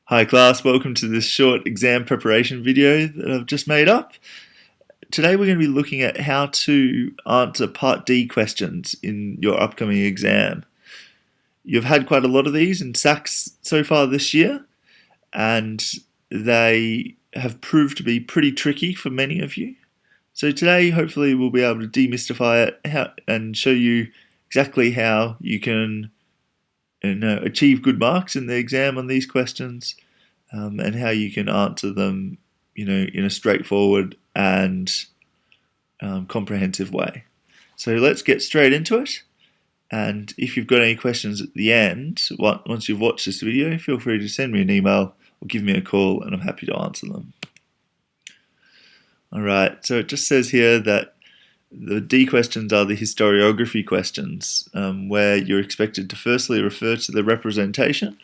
Hi class, welcome to this short exam preparation video that I've just made up. Today we're going to be looking at how to answer Part D questions in your upcoming exam. You've had quite a lot of these in SACS so far this year, and they have proved to be pretty tricky for many of you. So today hopefully we'll be able to demystify it and show you exactly how you can achieve good marks in the exam on these questions, and how you can answer them, in a straightforward and comprehensive way. So let's get straight into it. And if you've got any questions at the end, once you've watched this video, feel free to send me an email or give me a call, and I'm happy to answer them. Alright, so it just says here that the D questions are the historiography questions, where you're expected to firstly refer to the representation,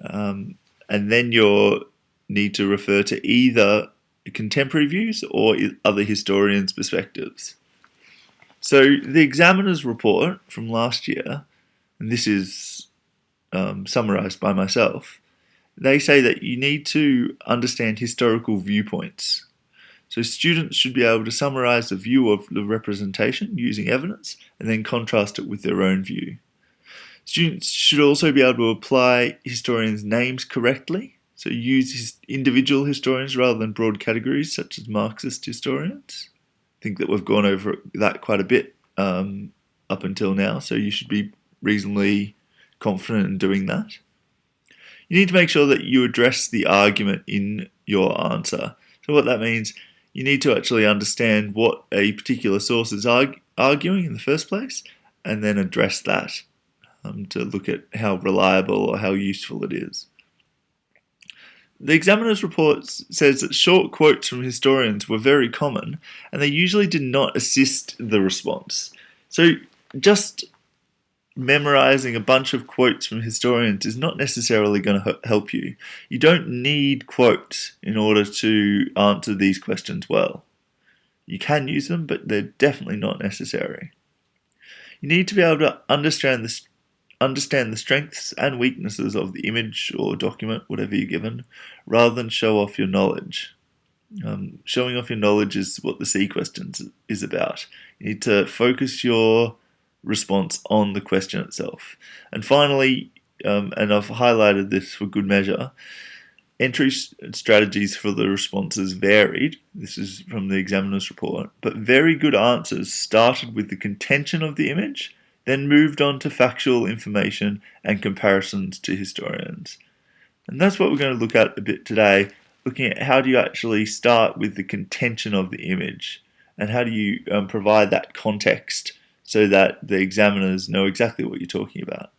and then you'll need to refer to either contemporary views or other historians' perspectives. So the examiner's report from last year, and this is summarised by myself, they say that you need to understand historical viewpoints. So students should be able to summarise the view of the representation using evidence and then contrast it with their own view. Students should also be able to apply historians' names correctly, so use individual historians rather than broad categories such as Marxist historians. I think that we've gone over that quite a bit up until now, so you should be reasonably confident in doing that. You need to make sure that you address the argument in your answer. So what that means, you need to actually understand what a particular source is arguing in the first place, and then address that to look at how reliable or how useful it is. The examiner's report says that short quotes from historians were very common, and they usually did not assist the response. So just memorizing a bunch of quotes from historians is not necessarily going to help you. You don't need quotes in order to answer these questions well. You can use them, but they're definitely not necessary. You need to be able to understand the strengths and weaknesses of the image or document, whatever you're given, rather than show off your knowledge. Showing off your knowledge is what the C questions is about. You need to focus your response on the question itself. And finally, and I've highlighted this for good measure, entry strategies for the responses varied. This is from the examiner's report, but very good answers started with the contention of the image, then moved on to factual information and comparisons to historians. And that's what we're going to look at a bit today, looking at how do you actually start with the contention of the image, and how do you provide that context so that the examiners know exactly what you're talking about.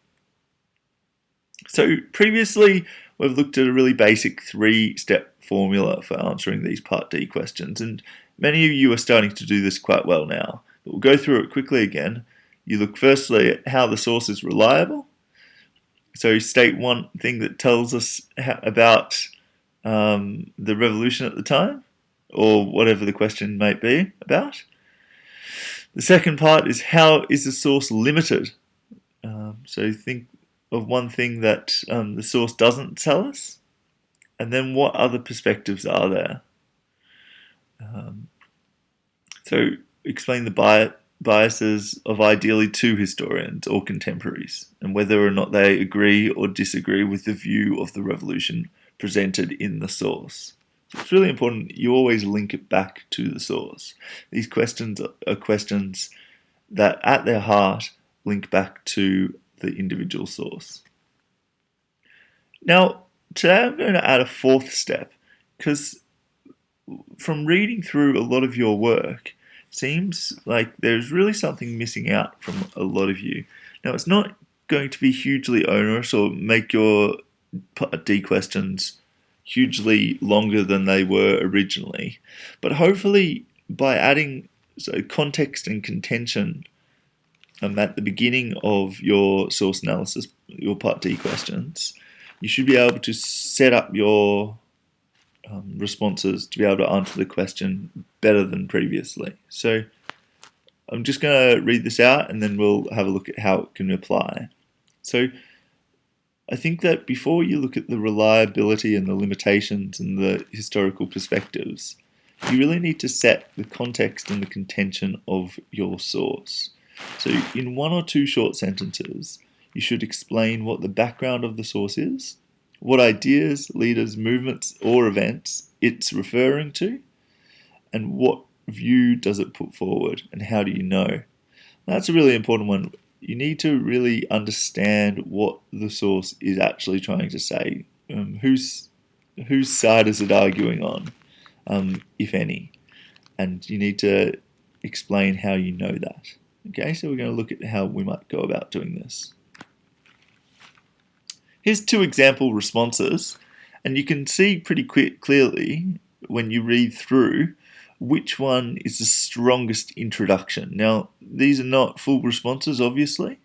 So previously, we've looked at a really basic 3-step formula for answering these Part D questions, and many of you are starting to do this quite well now. But we'll go through it quickly again. You look firstly at how the source is reliable. So state one thing that tells us about the revolution at the time, or whatever the question might be about. The second part is, how is the source limited? So think of one thing that the source doesn't tell us, and then what other perspectives are there? So explain the biases of ideally two historians or contemporaries, and whether or not they agree or disagree with the view of the revolution presented in the source. So it's really important you always link it back to the source. These questions are questions that at their heart link back to the individual source. Now, today I'm going to add a fourth step, because from reading through a lot of your work, seems like there's really something missing out from a lot of you. Now, it's not going to be hugely onerous or make your D questions hugely longer than they were originally, but hopefully by adding context and contention at the beginning of your source analysis, your Part D questions, you should be able to set up your responses to be able to answer the question better than previously. So I'm just going to read this out, and then we'll have a look at how it can apply. So I think that before you look at the reliability and the limitations and the historical perspectives, you really need to set the context and the contention of your source. So, in one or two short sentences, you should explain what the background of the source is, what ideas, leaders, movements, or events it's referring to, and what view does it put forward, and how do you know? That's a really important one. You need to really understand what the source is actually trying to say. Whose side is it arguing on, if any? And you need to explain how you know that. Okay, so we're going to look at how we might go about doing this. Here's two example responses, and you can see pretty clearly when you read through which one is the strongest introduction. Now, these are not full responses, obviously,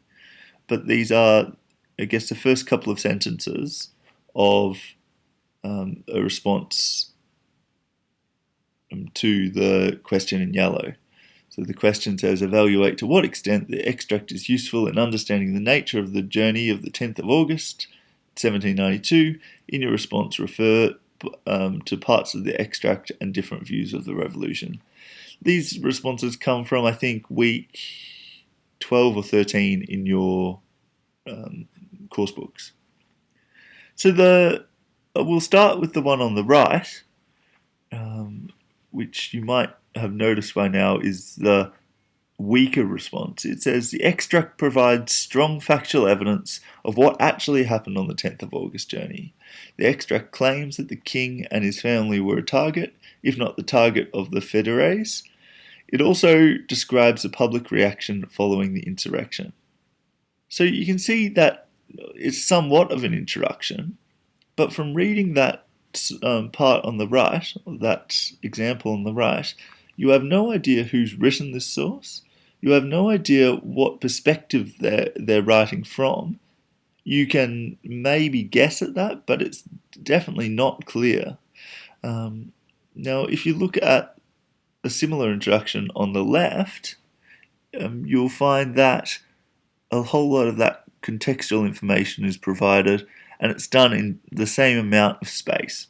but these are, I guess, the first couple of sentences of a response to the question in yellow. So the question says, evaluate to what extent the extract is useful in understanding the nature of the journey of the 10th of August, 1792. In your response, refer to parts of the extract and different views of the revolution. These responses come from, I think, week 12 or 13 in your course books. So we'll start with the one on the right, which you might have noticed by now is the weaker response. It says the extract provides strong factual evidence of what actually happened on the 10th of August journey. The extract claims that the king and his family were a target, if not the target of the Federés. It also describes the public reaction following the insurrection. So you can see that it's somewhat of an introduction, but from reading that part on the right, that example on the right, you have no idea who's written this source. You have no idea what perspective they're writing from. You can maybe guess at that, but it's definitely not clear. Now, if you look at a similar introduction on the left, you'll find that a whole lot of that contextual information is provided, and it's done in the same amount of space.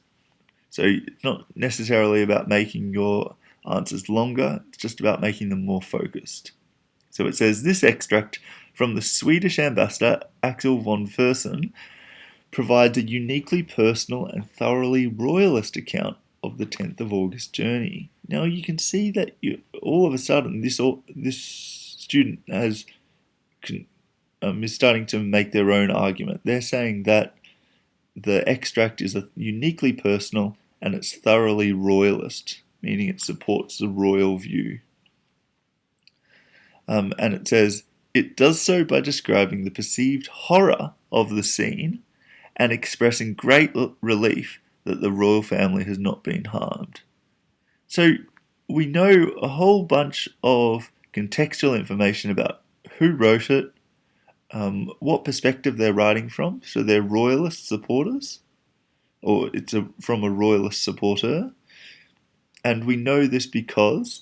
So it's not necessarily about making your answers longer, it's just about making them more focused. So it says, this extract from the Swedish ambassador Axel von Fersen provides a uniquely personal and thoroughly royalist account of the 10th of August journey. Now you can see that all of a sudden this student is starting to make their own argument. They're saying that the extract is uniquely personal and it's thoroughly royalist, meaning it supports the royal view. And it says, it does so by describing the perceived horror of the scene and expressing great relief that the royal family has not been harmed. So we know a whole bunch of contextual information about who wrote it, what perspective they're writing from. So they're royalist supporters, or it's from a royalist supporter. And we know this because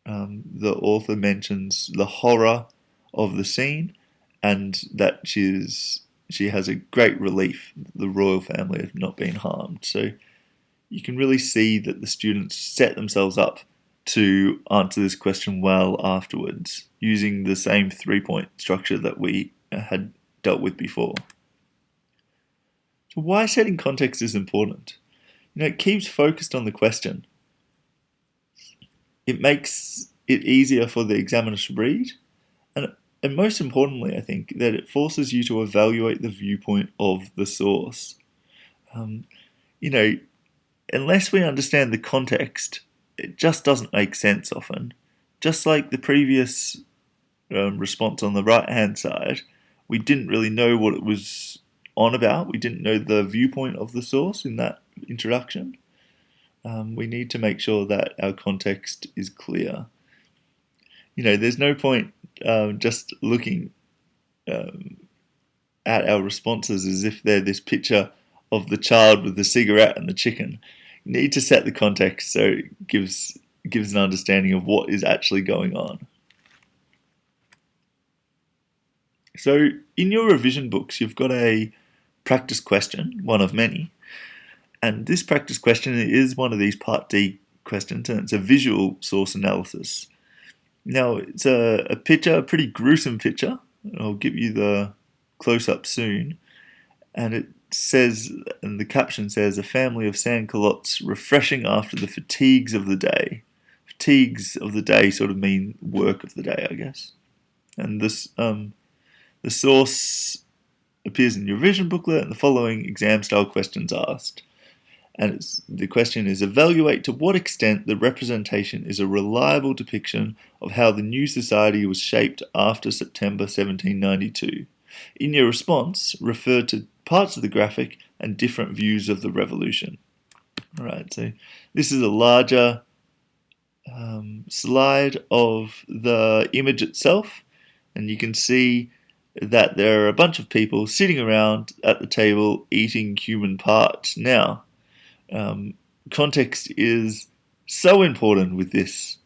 the author mentions the horror of the scene and that she has a great relief that the royal family have not been harmed. So you can really see that the students set themselves up to answer this question well afterwards, using the same 3-point structure that we had dealt with before. So why setting context is important? It keeps focused on the question. It makes it easier for the examiner to read, and most importantly, I think, that it forces you to evaluate the viewpoint of the source. Unless we understand the context, it just doesn't make sense often. Just like the previous response on the right-hand side, we didn't really know what it was on about. We didn't know the viewpoint of the source in that introduction. We need to make sure that our context is clear. There's no point just looking at our responses as if they're this picture of the child with the cigarette and the chicken. You need to set the context so it gives an understanding of what is actually going on. So in your revision books, you've got a practice question, one of many. And this practice question is one of these Part D questions, and it's a visual source analysis. Now, it's a picture, a pretty gruesome picture. I'll give you the close-up soon. And it says, and the caption says, a family of sans-culottes refreshing after the fatigues of the day. Fatigues of the day sort of mean work of the day, I guess. And this, the source appears in your revision booklet, and the following exam-style questions asked. And the question is, evaluate to what extent the representation is a reliable depiction of how the new society was shaped after September 1792. In your response, refer to parts of the graphic and different views of the revolution. Alright, so this is a larger slide of the image itself, and you can see that there are a bunch of people sitting around at the table eating human parts. Now, context is so important with this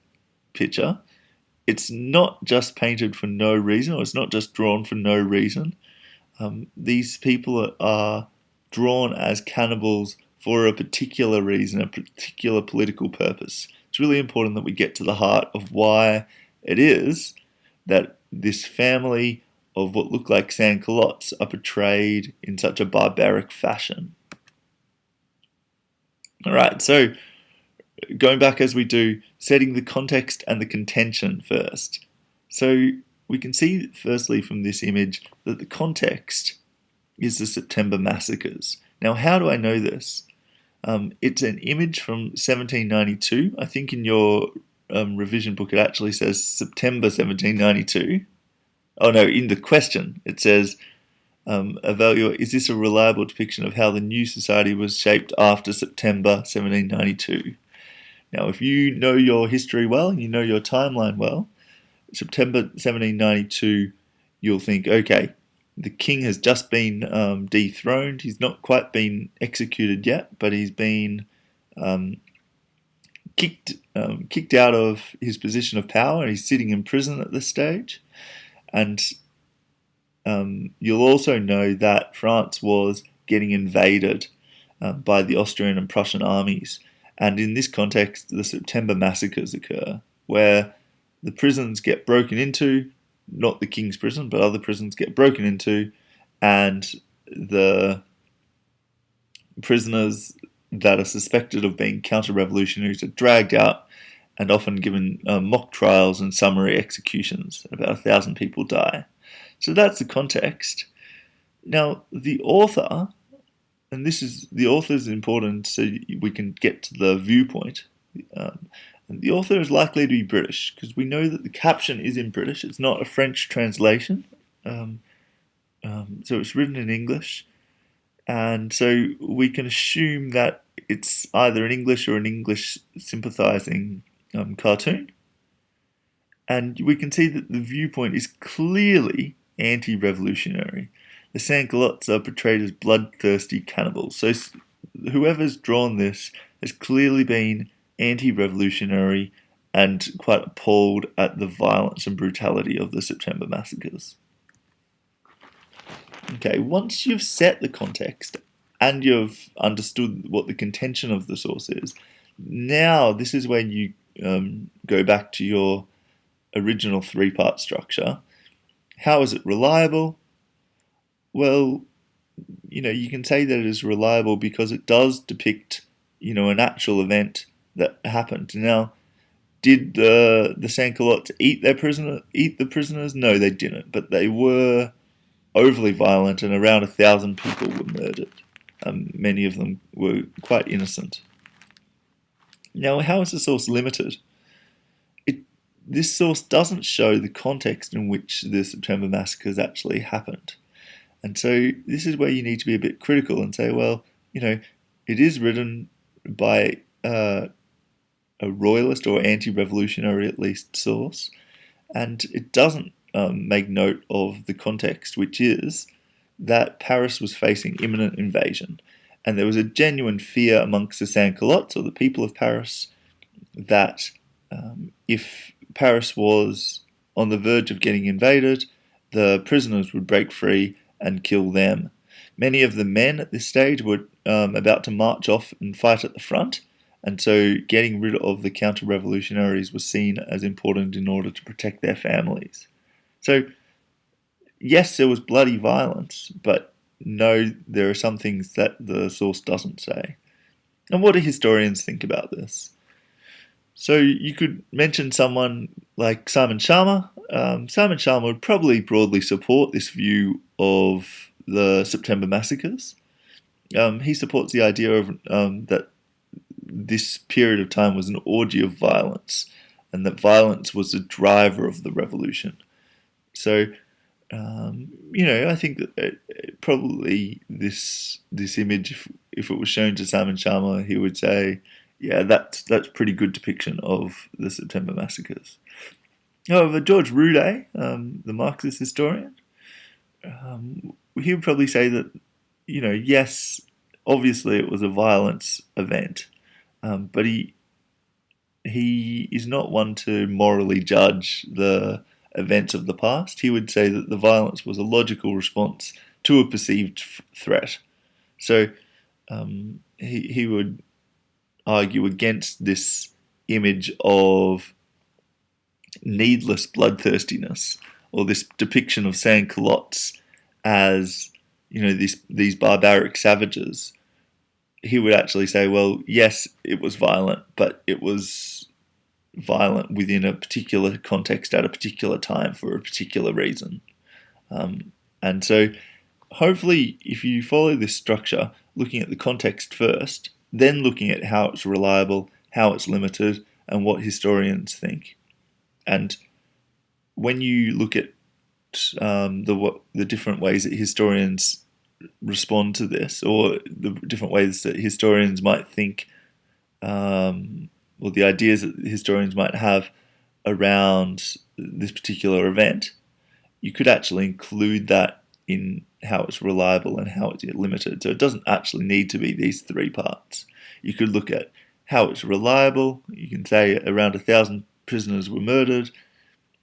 picture. It's not just painted for no reason, or it's not just drawn for no reason. These people are drawn as cannibals for a particular reason, a particular political purpose. It's really important that we get to the heart of why it is that this family of what look like sans-culottes are portrayed in such a barbaric fashion. Alright, so going back as we do, setting the context and the contention first. So we can see firstly from this image that the context is the September massacres. Now, how do I know this? It's an image from 1792. I think in your revision book it actually says September 1792. Oh no, in the question it says, evaluate, is this a reliable depiction of how the new society was shaped after September 1792? Now, if you know your history well, you know your timeline well, September 1792, you'll think, okay, the king has just been dethroned. He's not quite been executed yet, but he's been kicked out of his position of power, and he's sitting in prison at this stage. And you'll also know that France was getting invaded by the Austrian and Prussian armies. And in this context, the September massacres occur, where the prisons get broken into, not the king's prison, but other prisons get broken into, and the prisoners that are suspected of being counter-revolutionaries are dragged out and often given mock trials and summary executions. About 1,000 people die. So that's the context. Now, the author, and the author is important so we can get to the viewpoint. And the author is likely to be British, because we know that the caption is in British. It's not a French translation. So it's written in English. And so we can assume that it's either an English or an English sympathising cartoon. And we can see that the viewpoint is clearly anti-revolutionary. The sans-culottes are portrayed as bloodthirsty cannibals. So whoever's drawn this has clearly been anti-revolutionary and quite appalled at the violence and brutality of the September massacres. Okay, once you've set the context and you've understood what the contention of the source is, now this is when you go back to your original three-part structure. How is it reliable? Well, you can say that it is reliable because it does depict, an actual event that happened. Now, did the sans-culottes eat the prisoners? No, they didn't, but they were overly violent, and around 1,000 people were murdered. Many of them were quite innocent. Now, how is the source limited? This source doesn't show the context in which the September massacres actually happened. And so this is where you need to be a bit critical and say, well, it is written by a royalist or anti-revolutionary, at least, source, and it doesn't make note of the context, which is that Paris was facing imminent invasion, and there was a genuine fear amongst the sans-culottes, or the people of Paris, that if Paris was on the verge of getting invaded, the prisoners would break free and kill them. Many of the men at this stage were about to march off and fight at the front, and so getting rid of the counter-revolutionaries was seen as important in order to protect their families. So, yes, there was bloody violence, but no, there are some things that the source doesn't say. And what do historians think about this? So you could mention someone like Simon Schama. Simon Schama would probably broadly support this view of the September massacres. He supports the idea of that this period of time was an orgy of violence, and that violence was the driver of the revolution. So, I think that probably this image, if it was shown to Simon Schama, he would say, yeah, that's pretty good depiction of the September massacres. However, George Roudet, the Marxist historian, he would probably say that, yes, obviously it was a violence event, but he is not one to morally judge the events of the past. He would say that the violence was a logical response to a perceived threat. So he would argue against this image of needless bloodthirstiness, or this depiction of sans-culottes as, these barbaric savages. He would actually say, well, yes, it was violent, but it was violent within a particular context at a particular time for a particular reason. And so hopefully if you follow this structure, looking at the context first, then looking at how it's reliable, how it's limited, and what historians think. And when you look at the different ways that historians respond to this, or the different ways that historians might think, or the ideas that historians might have around this particular event, you could actually include that in how it's reliable and how it's limited. So it doesn't actually need to be these three parts. You could look at how it's reliable. You can say around 1,000 prisoners were murdered,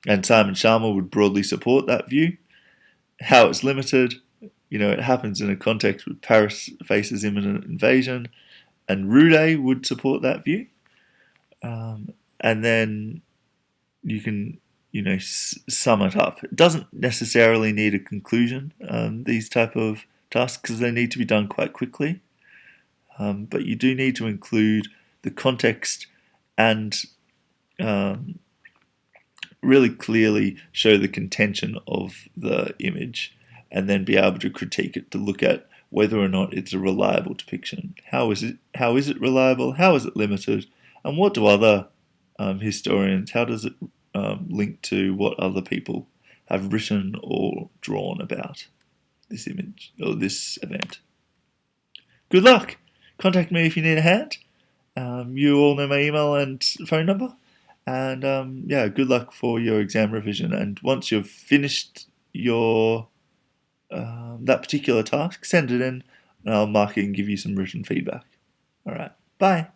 and Simon Schama would broadly support that view. How it's limited, it happens in a context where Paris faces imminent invasion, and Roudet would support that view. And then you can, sum it up. It doesn't necessarily need a conclusion, these type of tasks, because they need to be done quite quickly. But you do need to include the context and really clearly show the contention of the image, and then be able to critique it to look at whether or not it's a reliable depiction. How is it reliable? How is it limited? And what do other historians, how does it link to what other people have written or drawn about this image or this event? Good luck! Contact me if you need a hand. You all know my email and phone number. And good luck for your exam revision. And once you've finished your that particular task, send it in, and I'll mark it and give you some written feedback. All right, bye.